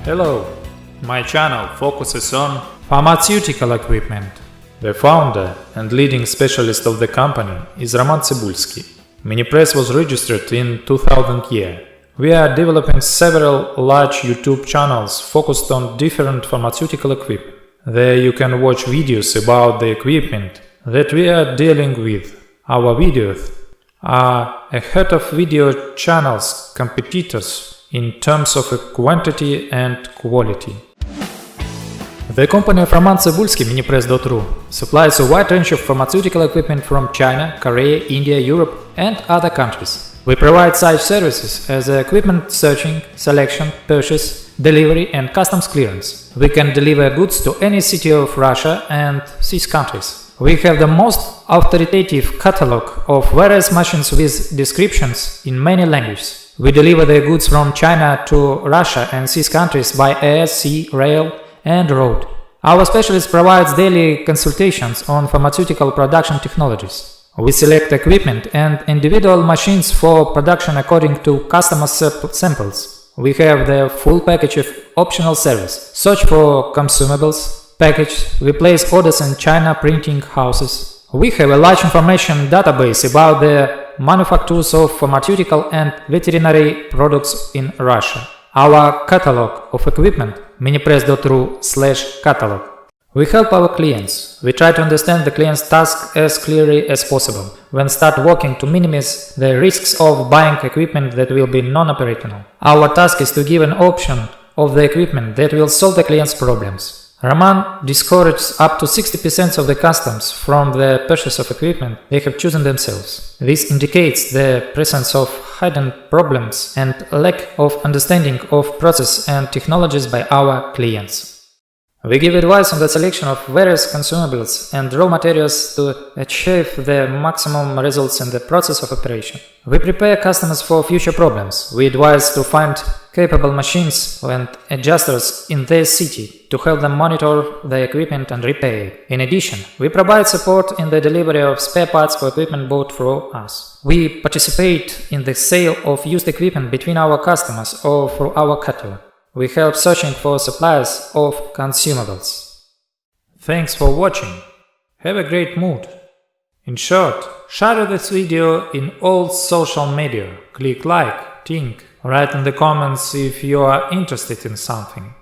Hello, my channel focuses on pharmaceutical equipment. The founder and leading specialist of the company is Roman Cebulski. Minipress was registered in 2000 year. We are developing several large YouTube channels focused on different pharmaceutical equipment. There you can watch videos about the equipment that we are dealing with. Our videos are ahead of video channels competitors in terms of quantity and quality. The company of Roman Cebulski, Minipress.ru, supplies a wide range of pharmaceutical equipment from China, Korea, India, Europe and other countries. We provide such services as equipment searching, selection, purchase, delivery and customs clearance. We can deliver goods to any city of Russia and CIS countries. We have the most authoritative catalog of various machines with descriptions in many languages. We deliver the goods from China to Russia and CIS countries by air, sea, rail and road. Our specialist provides daily consultations on pharmaceutical production technologies. We select equipment and individual machines for production according to customer samples. We have the full package of optional service. Search for consumables, package, we place orders in China printing houses. We have a large information database about the manufacturers of pharmaceutical and veterinary products in Russia. Our catalog of equipment, minipress.ru/catalog. We help our clients. We try to understand the client's task as clearly as possible. When start working to minimize the risks of buying equipment that will be non-operational. Our task is to give an option of the equipment that will solve the client's problems. Roman discourages up to 60% of the customers from the purchase of equipment they have chosen themselves. This indicates the presence of hidden problems and lack of understanding of process and technologies by our clients. We give advice on the selection of various consumables and raw materials to achieve the maximum results in the process of operation. We prepare customers for future problems. We advise to find capable machines and adjusters in their city to help them monitor the equipment and repair it. In addition, we provide support in the delivery of spare parts for equipment bought through us. We participate in the sale of used equipment between our customers or through our catalog. We help searching for suppliers of consumables. Thanks for watching. Have a great mood. In short, share this video in all social media. Click like, think, write in the comments if you are interested in something.